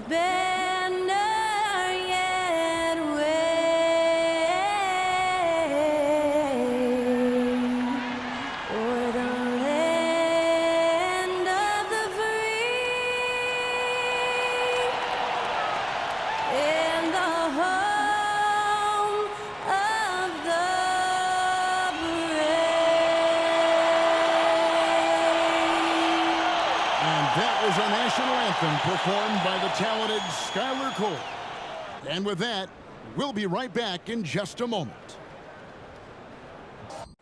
banner yet wave o'er the land of the free and the home of the That was our national anthem performed by the talented Skylar Cole. And with that, we'll be right back in just a moment.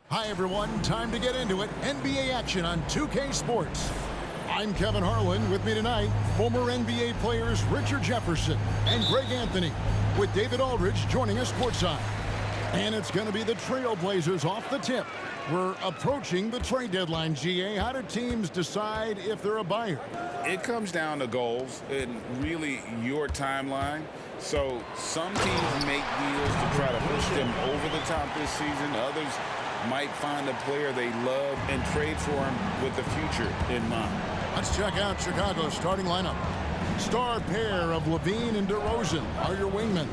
Hi, everyone. Time to get into it. NBA action on 2K Sports. I'm Kevin Harlan. With me tonight, former NBA players Richard Jefferson and Greg Anthony, with David Aldridge joining us courtside. And it's going to be the Trailblazers off the tip. We're approaching the trade deadline, GA. How do teams decide if they're a buyer? It comes down to goals and really your timeline. So some teams make deals to try to push them over the top this season. Others might find a player they love and trade for him with the future in mind. Let's check out Chicago's starting lineup. Star pair of Levine and DeRozan are your wingmen.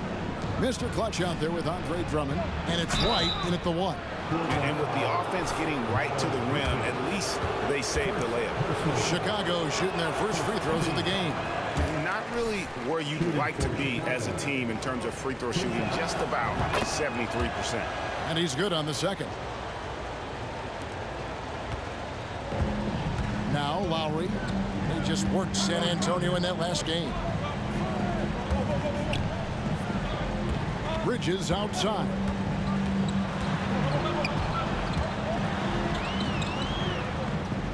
Mr. Clutch out there with Andre Drummond, and it's White in at the one. And with the offense getting right to the rim, at least they saved the layup. Chicago shooting their first free throws of the game. Not really where you'd like to be as a team in terms of free throw shooting, just about 73%. And he's good on the second. Now Lowry. He just worked San Antonio in that last game. Bridges outside.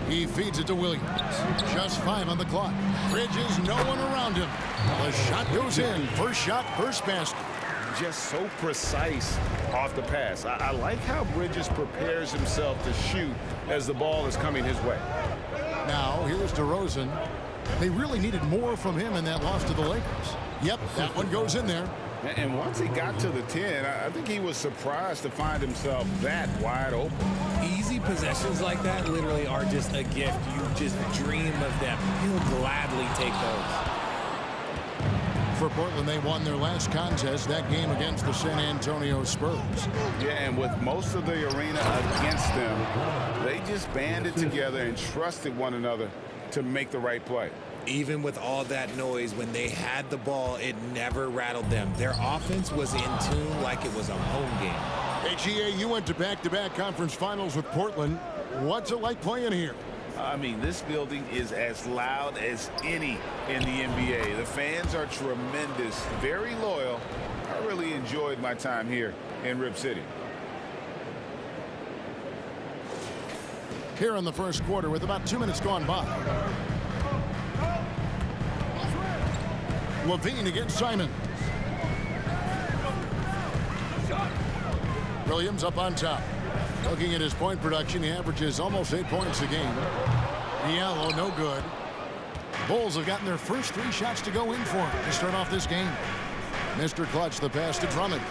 He feeds it to Williams. Just 5 on the clock. Bridges, no one around him. The shot goes in. First shot, first basket. Just so precise off the pass. I like how Bridges prepares himself to shoot as the ball is coming his way. Now, here's DeRozan. They really needed more from him in that loss to the Lakers. Yep, that one goes in there. And once he got to the 10, I think he was surprised to find himself that wide open. Easy possessions like that literally are just a gift. You just dream of them. He'll gladly take those. For Portland, they won their last contest, that game against the San Antonio Spurs. Yeah, and with most of the arena against them, they just banded together and trusted one another to make the right play. Even with all that noise, when they had the ball, it never rattled them. Their offense was in tune like it was a home game. Hey, GA, you went to back-to-back conference finals with Portland. What's it like playing here? I mean, this building is as loud as any in the NBA. The fans are tremendous, very loyal. I really enjoyed my time here in Rip City. Here in the first quarter with about 2 minutes gone by. Levine against Simon. Williams up on top. Looking at his point production, he averages almost 8 points a game. Diallo, no good. Bulls have gotten their first 3 shots to go in for him to start off this game. Mr. Clutch, the pass to Drummond.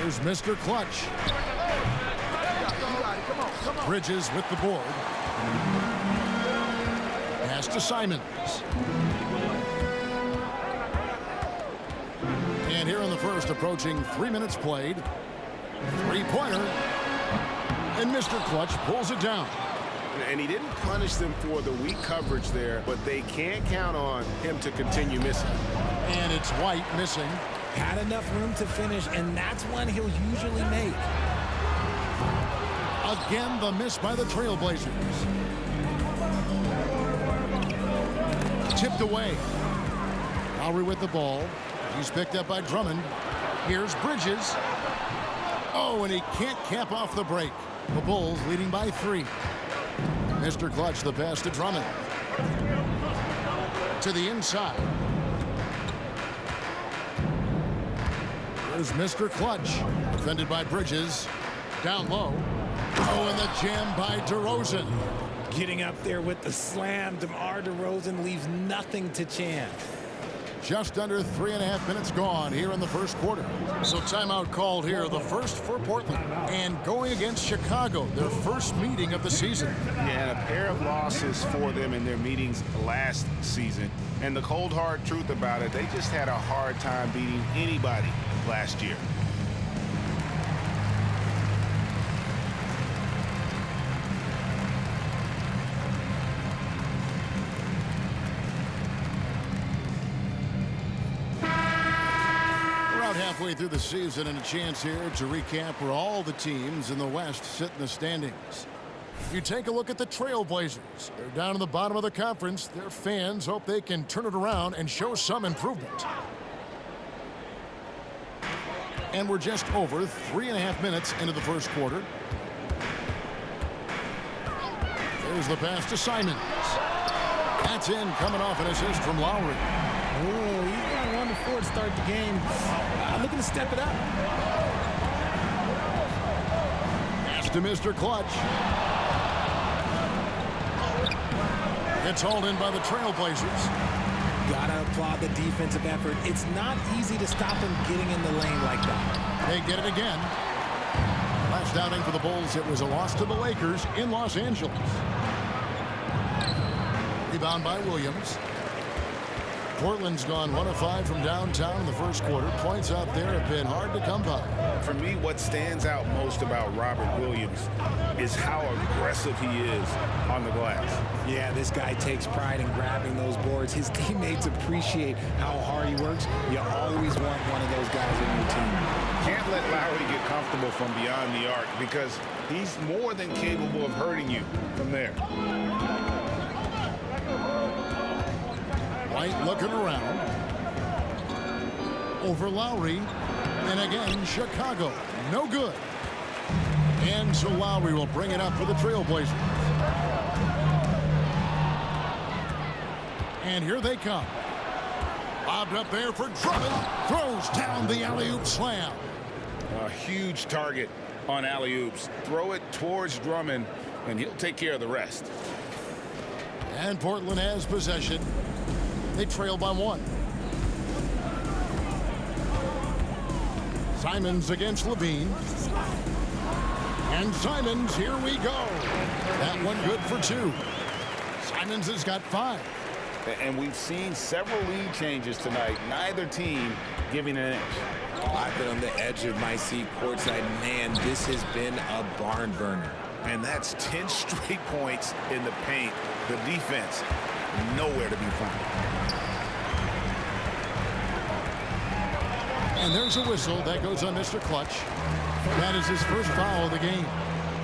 Here's Mr. Clutch. Bridges with the board. Pass to Simons. And here in the first, approaching 3 minutes played. Three-pointer. And Mr. Clutch pulls it down. And he didn't punish them for the weak coverage there, but they can't count on him to continue missing. And it's White missing. Had enough room to finish, and that's one he'll usually make. Again, the miss by the Trailblazers. Tipped away. Lowry with the ball. He's picked up by Drummond. Here's Bridges. Oh, and he can't cap off the break. The Bulls leading by 3. Mr. Clutch, the pass to Drummond. To the inside. There's Mr. Clutch. Defended by Bridges. Down low. Oh, and the jam by DeRozan. Getting up there with the slam, DeMar DeRozan leaves nothing to chance. Just under 3.5 minutes gone here in the first quarter. So timeout called here, the first for Portland. And going against Chicago, their first meeting of the season. Yeah, and a pair of losses for them in their meetings last season. And the cold hard truth about it, they just had a hard time beating anybody last year. Halfway through the season and a chance here to recap where all the teams in the West sit in the standings. You take a look at the Trailblazers. They're down in the bottom of the conference. Their fans hope they can turn it around and show some improvement. And we're just over 3.5 minutes into the first quarter. There's the pass to Simons. That's in, coming off an assist from Lowry. Oh, he's got 1-4 to start the game. Looking to step it up. Pass to Mr. Clutch. It's hauled in by the Trailblazers. Gotta applaud the defensive effort. It's not easy to stop him getting in the lane like that. They get it again. Last outing for the Bulls, it was a loss to the Lakers in Los Angeles. Rebound by Williams. Portland's gone 1 of 5 from downtown in the first quarter. Points out there have been hard to come by. For me, what stands out most about Robert Williams is how aggressive he is on the glass. Yeah, this guy takes pride in grabbing those boards. His teammates appreciate how hard he works. You always want one of those guys on your team. Can't let Lowry get comfortable from beyond the arc because he's more than capable of hurting you from there. White looking around. Over Lowry. And again, Chicago. No good. And so Lowry will bring it up for the Trailblazers. And here they come. Lobbed up there for Drummond. Throws down the alley-oop slam. A huge target on alley-oops. Throw it towards Drummond, and he'll take care of the rest. And Portland has possession. They trail by 1. Simons against Levine. And Simons, here we go. That one good for 2. Simons has got 5. And we've seen several lead changes tonight. Neither team giving an inch. I've been on the edge of my seat courtside. Man, this has been a barn burner. And that's 10 straight points in the paint. The defense, nowhere to be found. And there's a whistle that goes on Mr. Clutch. That is his first foul of the game.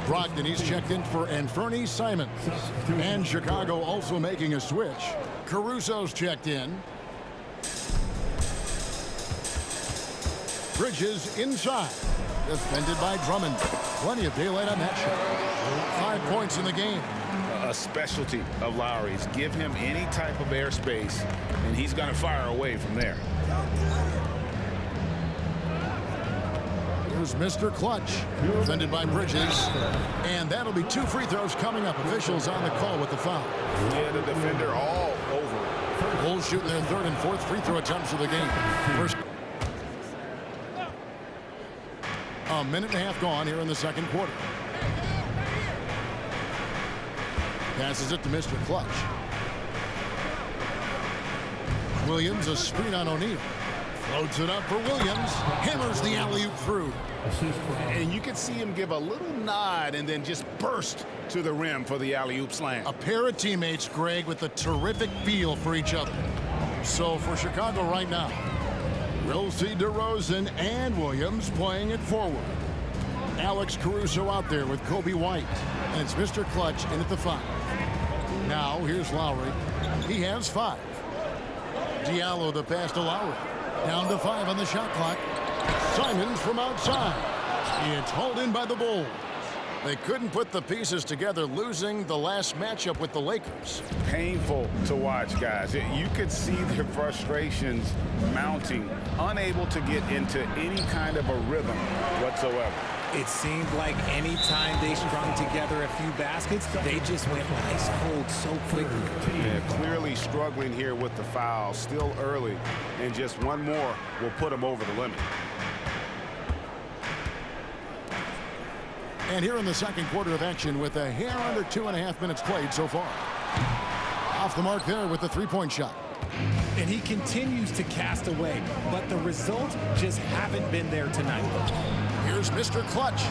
Brogdon, he's checked in for Anthony Simons. And Chicago also making a switch. Caruso's checked in. Bridges inside. Defended by Drummond. Plenty of daylight on that shot. 5 points in the game. A specialty of Lowry's. Give him any type of airspace, and he's going to fire away from there. Here's Mr. Clutch. Defended by Bridges. And that'll be 2 free throws coming up. Officials on the call with the foul. Yeah, the defender all over. Bulls shooting their 3rd and 4th free throw attempts of the game. First. A minute and a half gone here in the second quarter. Passes it to Mr. Clutch. Williams, a screen on O'Neal. Floats it up for Williams. Hammers the alley-oop through. And you can see him give a little nod and then just burst to the rim for the alley-oop slam. A pair of teammates, Greg, with a terrific feel for each other. So for Chicago right now, we'll see DeRozan and Williams playing it forward. Alex Caruso out there with Kobe White. And it's Mr. Clutch in at the 5. Now here's Lowry. He has 5. Diallo the pass to Lowry. Down to 5 on the shot clock. Simons from outside. It's hauled in by the Bulls. They couldn't put the pieces together, losing the last matchup with the Lakers. Painful to watch, guys. You could see their frustrations mounting, unable to get into any kind of a rhythm whatsoever. It seemed like any time they strung together a few baskets, they just went ice cold so quickly. Yeah, clearly struggling here with the foul. Still early, and just one more will put them over the limit. And here in the second quarter of action with a hair under 2.5 minutes played so far. Off the mark there with the three-point shot. And he continues to cast away, but the results just haven't been there tonight. Here's Mr. Clutch.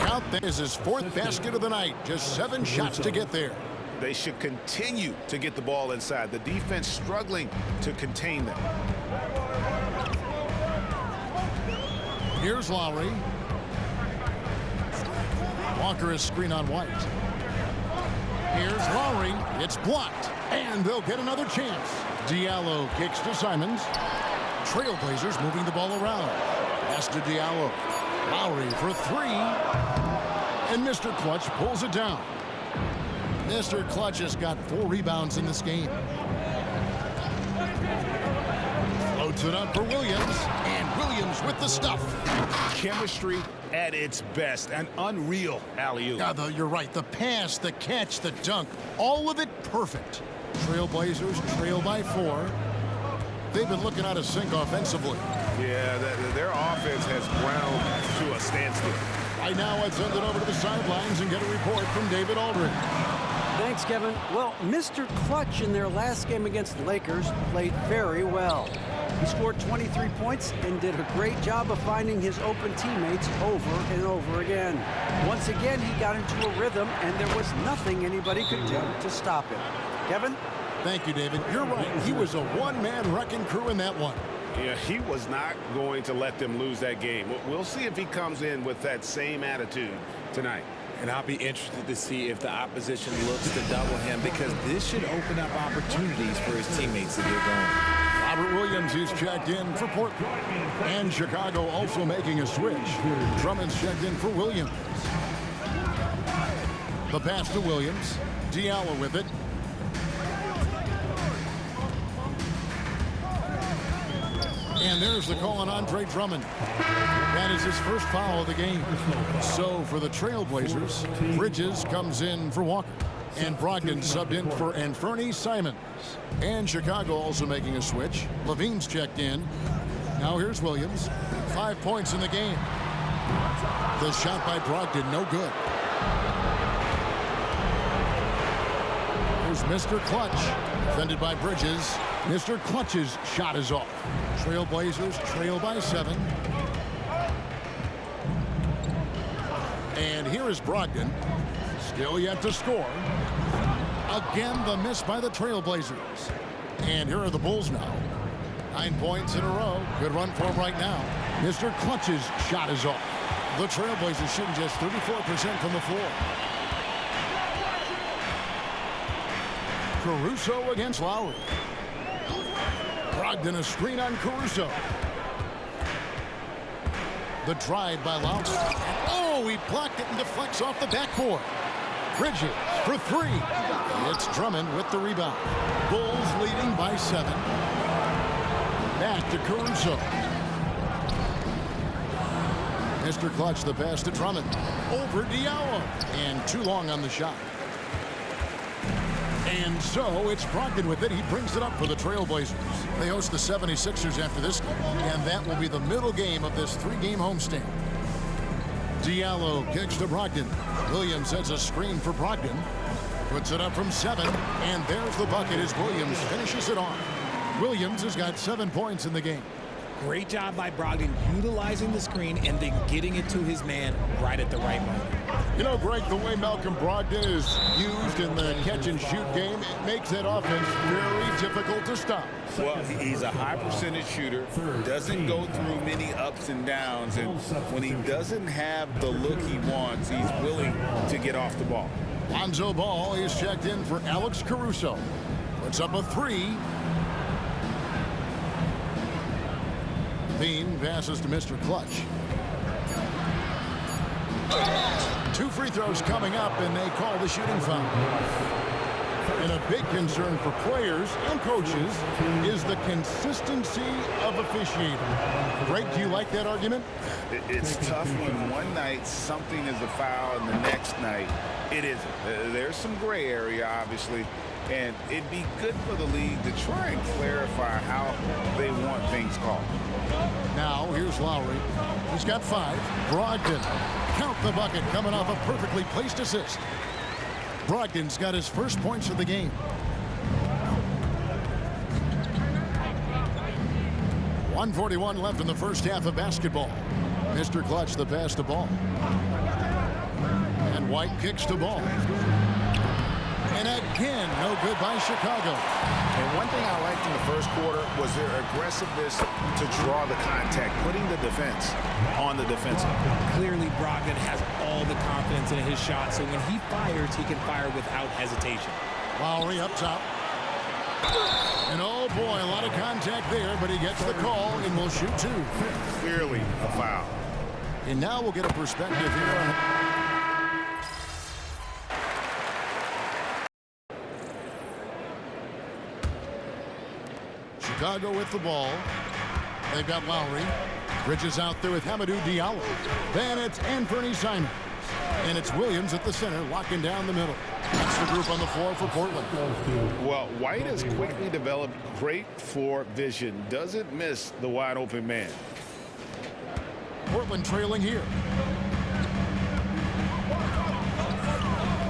Count that as his fourth basket of the night. Just 7 shots to get there. They should continue to get the ball inside. The defense struggling to contain them. Here's Lowry. Walker is screen on White. Here's Lowry. It's blocked. And they'll get another chance. Diallo kicks to Simons. Trailblazers moving the ball around. Pass to Diallo. Lowry for 3. And Mr. Clutch pulls it down. Mr. Clutch has got 4 rebounds in this game. Floats it up for Williams. And Williams with the stuff. Chemistry at its best. An unreal alley-oop. Yeah, you're right. The pass, the catch, the dunk, all of it perfect. Trailblazers trail by 4. They've been looking out of sync offensively. Yeah, their offense has ground to a standstill. Right now, let's send it over to the sidelines and get a report from David Aldridge. Thanks, Kevin. Well, Mr. Clutch in their last game against the Lakers played very well. He scored 23 points and did a great job of finding his open teammates over and over again. Once again, he got into a rhythm, and there was nothing anybody could do to stop him. Kevin? Thank you, David. You're right. He was a one-man wrecking crew in that one. Yeah, he was not going to let them lose that game. We'll see if he comes in with that same attitude tonight. And I'll be interested to see if the opposition looks to double him, because this should open up opportunities for his teammates to get going. Robert Williams is checked in for Portland. And Chicago also making a switch. Drummond's checked in for Williams. The pass to Williams. Diallo with it. And there's the call on Andre Drummond. That is his first foul of the game. So for the Trailblazers, Bridges comes in for Walker. And Brogdon subbed in for Anthony Simons. And Chicago also making a switch. Levine's checked in. Now here's Williams. 5 points in the game. The shot by Brogdon, no good. Here's Mr. Clutch. Defended by Bridges. Mr. Clutch's shot is off. Trailblazers trail by 7. And here is Brogdon. Still yet to score. Again, the miss by the Trailblazers. And here are the Bulls now. 9 points in a row. Good run for him right now. Mr. Clutch's shot is off. The Trailblazers shooting just 34% from the floor. Caruso against Lowry. Brogdon a screen on Caruso. The drive by Lowry. Oh, he blocked it and deflects off the backboard. Bridges for 3. It's Drummond with the rebound. Bulls leading by 7. Back to Caruso. Mr. Clutch, the pass to Drummond. Over Diallo. And too long on the shot. And so it's Brogdon with it. He brings it up for the Trailblazers. They host the 76ers after this game, and that will be the middle game of this 3-game homestand. Diallo kicks to Brogdon. Williams sets a screen for Brogdon. Puts it up from 7, and there's the bucket as Williams finishes it off. Williams has got 7 points in the game. Great job by Brogdon utilizing the screen and then getting it to his man right at the right moment. You know, Greg, the way Malcolm Brogdon is used in the catch-and-shoot game, it makes that offense very difficult to stop. Well, he's a high percentage shooter, doesn't go through many ups and downs, and when he doesn't have the look he wants, he's willing to get off the ball. Lonzo Ball is checked in for Alex Caruso. Puts up a 3. Bean passes to Mr. Clutch. 2 free throws coming up, and they call the shooting foul. And a big concern for players and coaches is the consistency of officiating. Greg, do you like that argument? It's tough when one night something is a foul and the next night it isn't. There's some gray area, obviously, and it'd be good for the league to try and clarify how they want things called. Now, here's Lowry. He's got 5. Brogdon. Count the bucket coming off a perfectly placed assist. Brogdon's got his first points of the game. 1:41 left in the first half of basketball. Mr. Clutch, the pass to Ball. And White kicks to Ball. And again, no good by Chicago. And one thing I liked in the first quarter was their aggressiveness to draw the contact, putting the defense on the defensive. Clearly, Brogdon has all the confidence in his shot, so when he fires, he can fire without hesitation. Lowry up top. And oh boy, a lot of contact there, but he gets the call and will shoot 2. Clearly a foul. And now we'll get a perspective here. Chicago with the ball. They've got Lowry. Bridges out there with Hamidou Diallo. Then it's Anthony Simons. And it's Williams at the center, locking down the middle. That's the group on the floor for Portland. Well, White has quickly developed great floor vision. Doesn't miss the wide open man. Portland trailing here.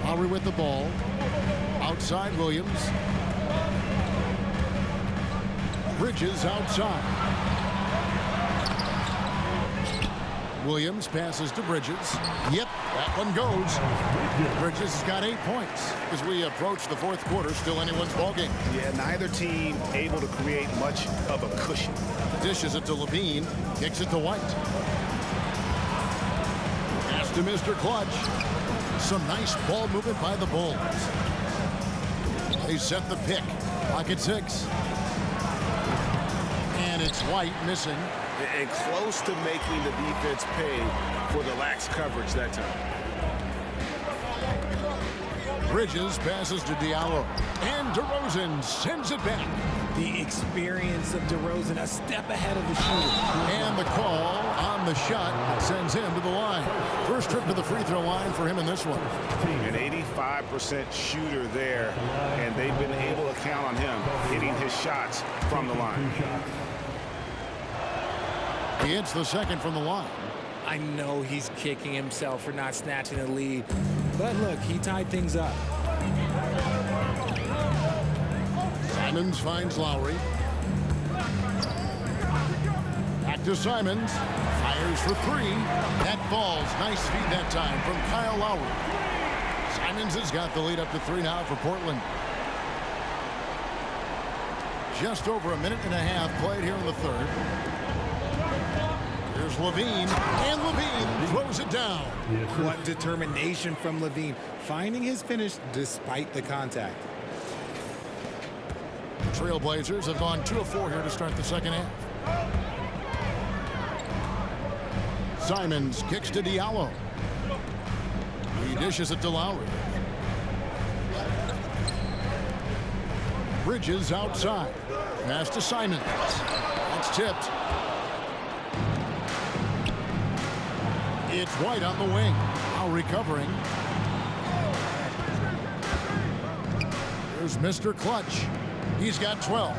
Lowry with the ball. Outside Williams. Bridges outside. Williams passes to Bridges. Yep, that one goes. Bridges has got 8 points. As we approach the fourth quarter, still anyone's ballgame. Yeah, neither team able to create much of a cushion. Dishes it to Levine. Kicks it to White. Pass to Mr. Clutch. Some nice ball movement by the Bulls. They set the pick. Pocket 6. And it's White missing. And close to making the defense pay for the lax coverage that time. Bridges passes to Diallo. And DeRozan sends it back. The experience of DeRozan a step ahead of the shooter. And the call on the shot that sends him to the line. First trip to the free throw line for him in this one. An 85% shooter there, and they've been able to count on him hitting his shots from the line. He hits the second from the line. I know he's kicking himself for not snatching the lead, but look, he tied things up. Simons finds Lowry. Back to Simons. Fires for 3. That falls. Nice feed that time from Kyle Lowry. Simons has got the lead up to 3 now for Portland. Just over a minute and a half played here in the third. Here's Levine, and Levine throws it down. What determination from Levine, finding his finish despite the contact. Trailblazers have gone 2 of 4 here to start the second half. Simons kicks to Diallo. He dishes it to Lowry. Bridges outside. Pass to Simons. It's tipped. It's White on the wing. Now recovering. Here's Mr. Clutch. He's got 12.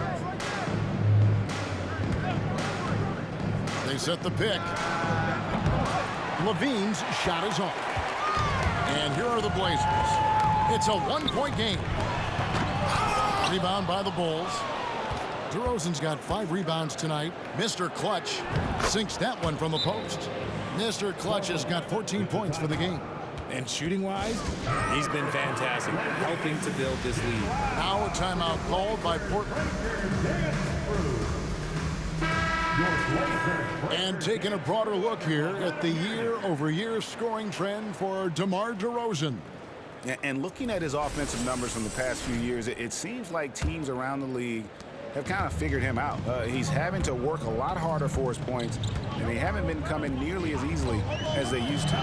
They set the pick. Levine's shot is off. And here are the Blazers. It's a 1-point game. Rebound by the Bulls. DeRozan's got 5 rebounds tonight. Mr. Clutch sinks that one from the post. Mr. Clutch has got 14 points for the game. And shooting-wise, he's been fantastic, helping to build this lead. Now a timeout called by Portland. And taking a broader look here at the year-over-year scoring trend for DeMar DeRozan. And looking at his offensive numbers from the past few years, it seems like teams around the league have kind of figured him out. He's having to work a lot harder for his points, and they haven't been coming nearly as easily as they used to.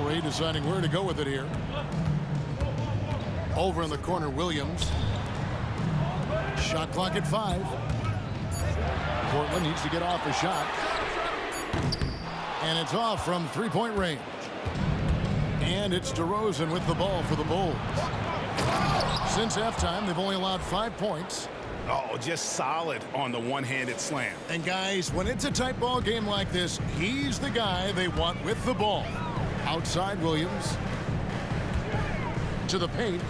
Lowry deciding where to go with it here. Over in the corner, Williams. Shot clock at 5. Portland needs to get off a shot. And it's off from three-point range. And it's DeRozan with the ball for the Bulls. Since halftime, they've only allowed 5 points. Oh, just solid on the one-handed slam. And guys, when it's a tight ball game like this, he's the guy they want with the ball. Outside Williams. To the paint.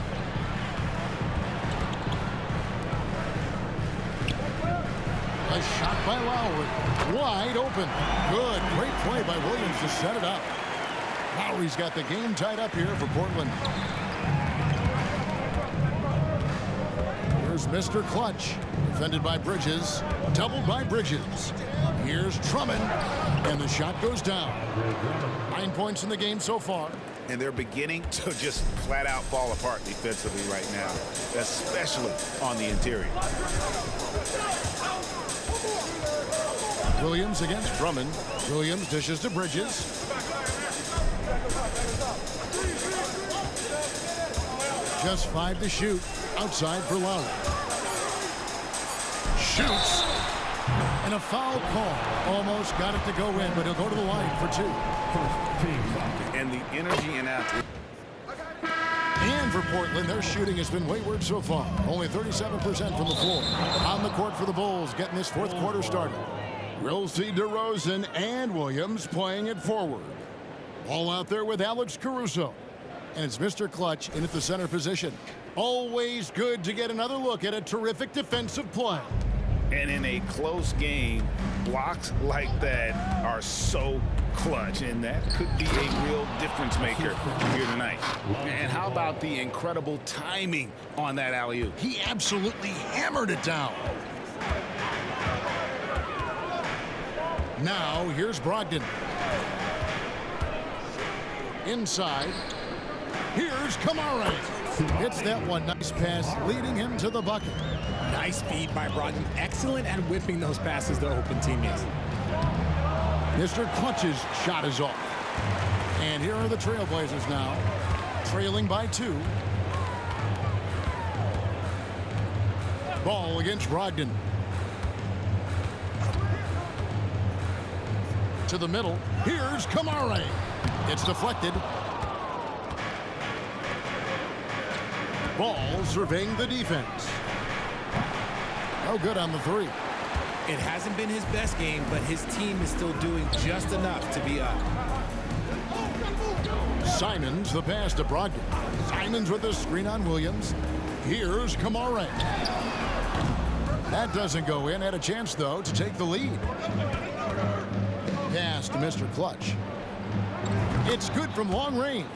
A shot by Lowry. Wide open. Good. Great play by Williams to set it up. Lowry's got the game tied up here for Portland. Here's Mr. Clutch. Defended by Bridges. Doubled by Bridges. Here's Drummond. And the shot goes down. 9 points in the game so far. And they're beginning to just flat out fall apart defensively right now, especially on the interior. Williams against Drummond. Williams dishes to Bridges. Just 5 to shoot. Outside for Lowry. Shoots. And a foul call. Almost got it to go in, but he'll go to the line for 2. And the energy and athlete. And for Portland, their shooting has been wayward so far. Only 37% from the floor. On the court for the Bulls, getting this fourth quarter started. We'll see DeRozan and Williams playing it forward. Ball out there with Alex Caruso. And it's Mr. Clutch in at the center position. Always good to get another look at a terrific defensive play. And in a close game, blocks like that are so clutch, and that could be a real difference maker here tonight. And how about the incredible timing on that alley-oop? He absolutely hammered it down. Now, here's Brogdon. Inside. Here's Kamara. It's that one. Nice pass, leading him to the bucket. Nice feed by Brogdon. Excellent at whipping those passes to open teammates. Mr. Clutch's shot is off. And here are the Trailblazers now, trailing by 2. Ball against Brogdon. To the middle. Here's Kamara. It's deflected. Ball surveying the defense. No good on the 3. It hasn't been his best game, but his team is still doing just enough to be up. Simons the pass to Brogdon. Simons with the screen on Williams. Here's Kamara. That doesn't go in. Had a chance, though, to take the lead. Pass to Mr. Clutch. It's good from long range.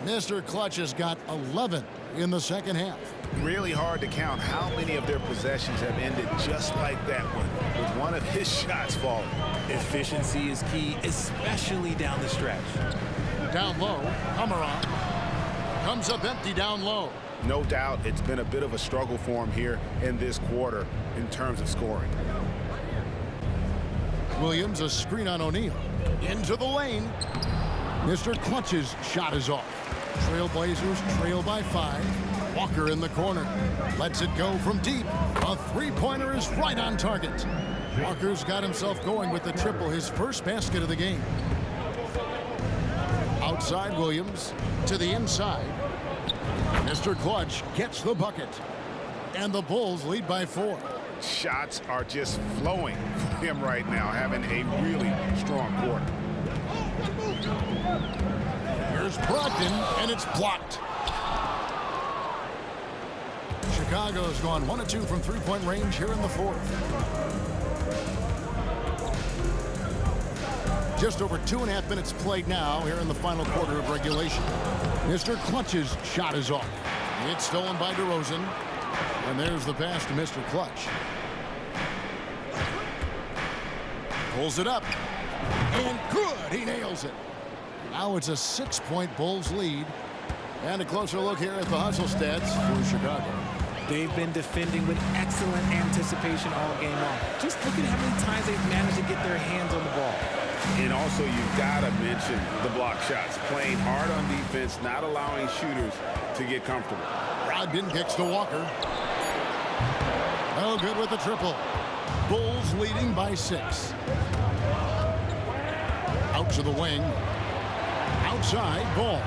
Mr. Clutch has got 11 in the second half. Really hard to count how many of their possessions have ended just like that one, with one of his shots falling. Efficiency is key, especially down the stretch. Down low, Kamara comes up empty down low. No doubt it's been a bit of a struggle for him here in this quarter in terms of scoring. Williams, a screen on O'Neal. Into the lane. Mr. Clutch's shot is off. Trailblazers trail by 5. Walker in the corner. Lets it go from deep. A three-pointer is right on target. Walker's got himself going with the triple, his first basket of the game. Outside Williams to the inside. Mr. Clutch gets the bucket. And the Bulls lead by 4. Shots are just flowing for him right now, having a really strong quarter. Here's Brogdon, and it's blocked. Chicago's gone 1 of 2 from three-point range here in the fourth. Just over 2.5 minutes played now here in the final quarter of regulation. Mr. Clutch's shot is off. It's stolen by DeRozan. And there's the pass to Mr. Clutch. Pulls it up. And good. He nails it. Now it's a 6-point Bulls lead. And a closer look here at the hustle stats for Chicago. They've been defending with excellent anticipation all game long. Just look at how many times they've managed to get their hands on the ball. And also, you've got to mention the block shots. Playing hard on defense, not allowing shooters to get comfortable. Brogdon kicks to Walker. Oh, good with the triple. Bulls leading by 6. Out to the wing. Outside, Ball.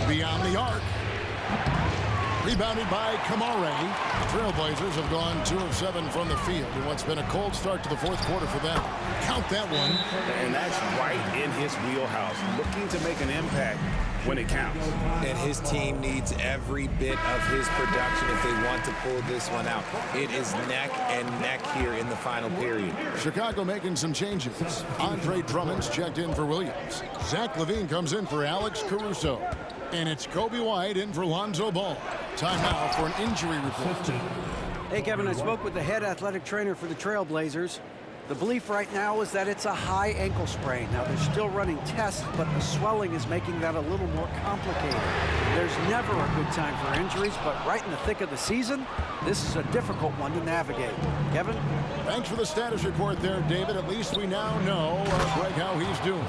Beyond the arc. Rebounded by Kamare. The Trailblazers have gone 2 of 7 from the field in what's been a cold start to the fourth quarter for them. Count that one. And that's right in his wheelhouse. Looking to make an impact when it counts. And his team needs every bit of his production if they want to pull this one out. It is neck and neck here in the final period. Chicago making some changes. Andre Drummond's checked in for Williams. Zach LaVine comes in for Alex Caruso. And it's Kobe White in for Lonzo Ball. Time now for an injury report. Hey, Kevin, I spoke with the head athletic trainer for the Trailblazers. The belief right now is that it's a high ankle sprain. Now, they're still running tests, but the swelling is making that a little more complicated. There's never a good time for injuries, but right in the thick of the season, this is a difficult one to navigate. Kevin? Thanks for the status report there, David. At least we now know, Greg, how he's doing.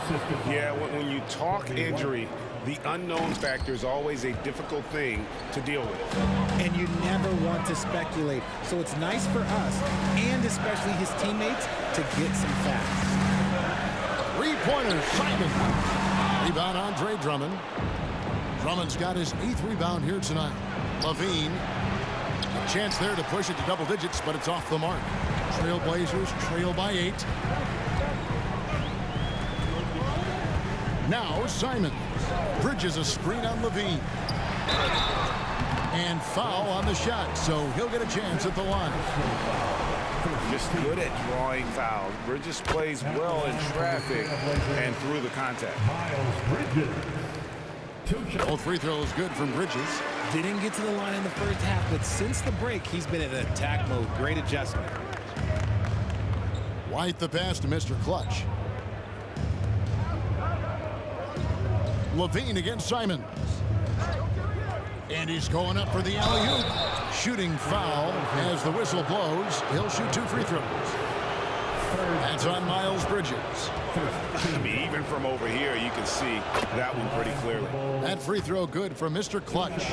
Yeah, when you talk injury, the unknown factor is always a difficult thing to deal with. And you never want to speculate. So it's nice for us, and especially his teammates, to get some facts. 3-pointer, Simon. Rebound, Andre Drummond. Drummond's got his 8th rebound here tonight. LaVine. A chance there to push it to double digits, but it's off the mark. Trailblazers trail by 8. Now Simon. Bridges a screen on LaVine. And foul on the shot, so he'll get a chance at the line. Just good at drawing fouls. Bridges plays well in traffic and through the contact. Both free throws good from Bridges. Didn't get to the line in the first half, but since the break, he's been in attack mode. Great adjustment. White the pass to Mr. Clutch. LaVine against Simon. And he's going up for the alley-oop. Shooting foul as the whistle blows. He'll shoot 2 free throws. That's on Miles Bridges. I mean, even from over here, you can see that one pretty clearly. That free throw good from Mr. Clutch.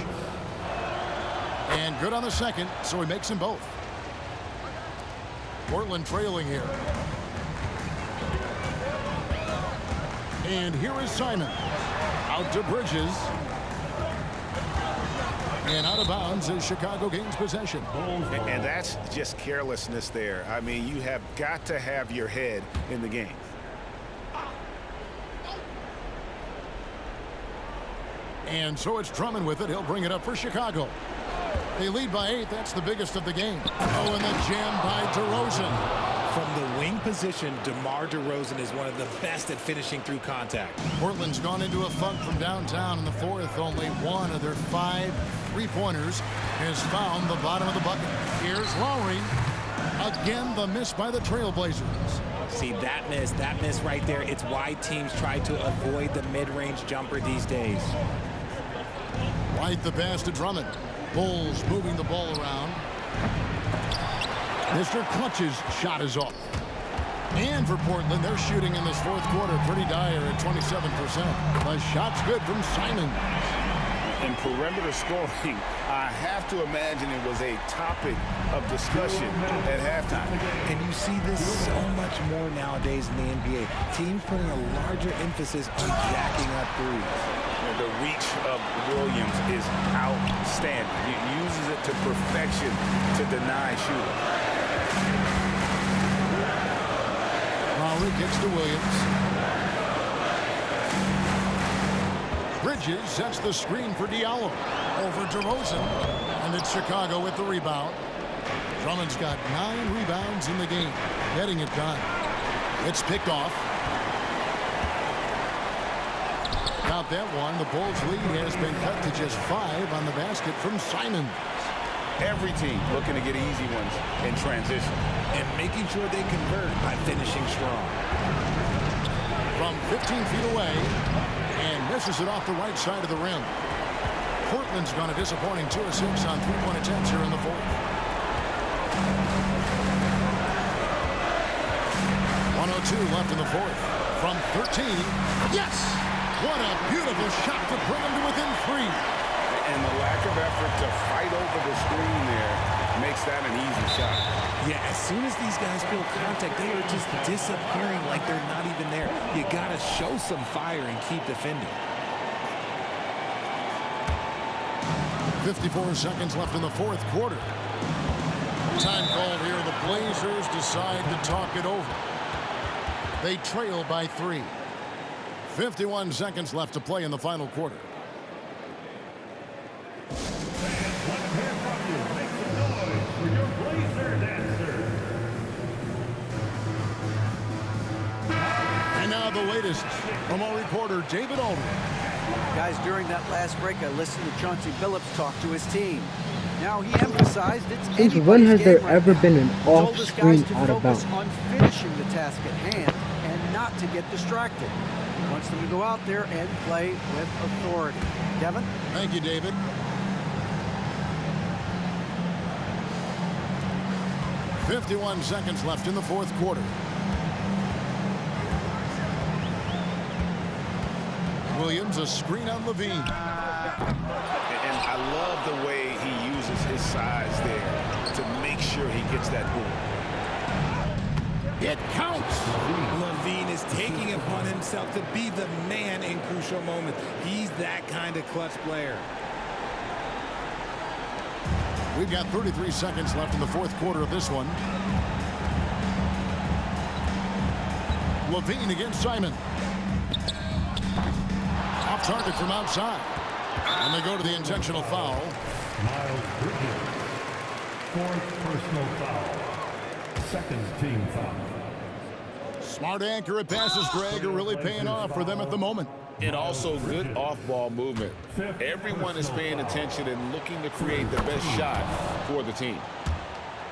And good on the second, so he makes them both. Portland trailing here. And here is Simon. Out to Bridges. And out of bounds as Chicago gains possession. And that's just carelessness there. I mean, you have got to have your head in the game. And so it's Drummond with it. He'll bring it up for Chicago. They lead by 8. That's the biggest of the game. Oh, and the jam by DeRozan. From the wing position, DeMar DeRozan is one of the best at finishing through contact. Portland's gone into a funk from downtown in the fourth. Only one of their 5 3-pointers has found the bottom of the bucket. Here's Lowry. Again, the miss by the Trailblazers. See, that miss right there, it's why teams try to avoid the mid-range jumper these days. White the pass to Drummond. Bulls moving the ball around. Mr. Clutch's shot is off. And for Portland, they're shooting in this fourth quarter pretty dire at 27%. The shot's good from Simon. In perimeter scoring, I have to imagine it was a topic of discussion at halftime. And you see this so much more nowadays in the NBA. Teams putting a larger emphasis on jacking up threes. The reach of Williams is outstanding. He uses it to perfection to deny shooting. Lowry kicks to Williams. Bridges sets the screen for Diallo. Over DeRozan. And it's Chicago with the rebound. Drummond's got 9 rebounds in the game. Getting it done. It's picked off. Got that one. The Bulls' lead has been cut to just 5 on the basket from Simon. Every team looking to get easy ones in transition. And making sure they convert by finishing strong. From 15 feet away. And misses it off the right side of the rim. Portland's gone a disappointing 2 of 6 on 3-point attempts here in the fourth. 1:02 left in the fourth. From 13. Yes! What a beautiful shot to bring him to within 3. And the lack of effort to fight over the screen there makes that an easy shot. Yeah, as soon as these guys feel contact, they are just disappearing like they're not even there. You got to show some fire and keep defending. 54 seconds left in the fourth quarter. Time called here. The Blazers decide to talk it over. They trail by 3. 51 seconds left to play in the final quarter. And now the latest from our reporter, David Aldridge. Guys, during that last break, I listened to Chauncey Billups talk to his team. Now he emphasized it's Since anybody's when has there game right ever now. been an He told his guys off-screen to out of focus bounds? on finishing the task at hand and not to get distracted. He wants them to go out there and play with authority. Kevin? Thank you, David. .51 seconds left in the fourth quarter. Williams, a screen on Levine. And I love the way he uses his size there to make sure he gets that ball. It counts. Levine is taking it upon himself to be the man in crucial moments. He's that kind of clutch player. We've got 33 seconds left in the fourth quarter of this one. Levine against Simon. Off target from outside. And they go to the intentional foul. Miles Bridges, 4th personal foul, 2nd team foul. Smart accurate passes, Greg, are really paying off for them at the moment. And also good off-ball movement. Everyone is paying attention and looking to create the best shot for the team.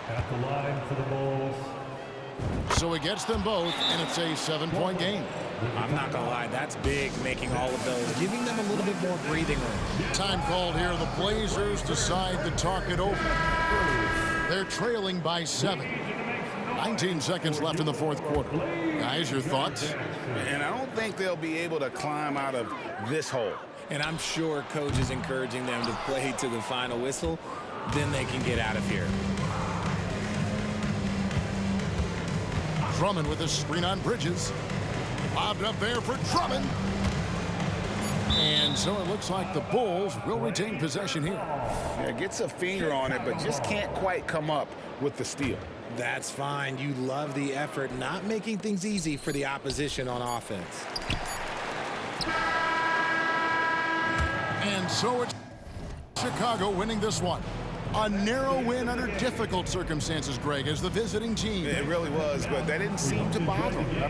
At the line for the Bulls, So it gets them both, and it's a 7-point game. I'm not going to lie, that's big, making all of those, giving them a little bit more breathing room. Time called here. The Blazers decide to talk it over. They're trailing by 7. 19 seconds left in the fourth quarter. Guys, your thoughts? And I don't think they'll be able to climb out of this hole. And I'm sure coach is encouraging them to play to the final whistle. Then they can get out of here. Drummond with a screen on Bridges. Lobbed up there for Drummond. And so it looks like the Bulls will retain possession here. Yeah, gets a finger on it, but just can't quite come up with the steal. That's fine. You love the effort, not making things easy for the opposition on offense. And so it's Chicago winning this one. A narrow win under difficult circumstances, Greg, as the visiting team. It really was, but that didn't seem to bother them. I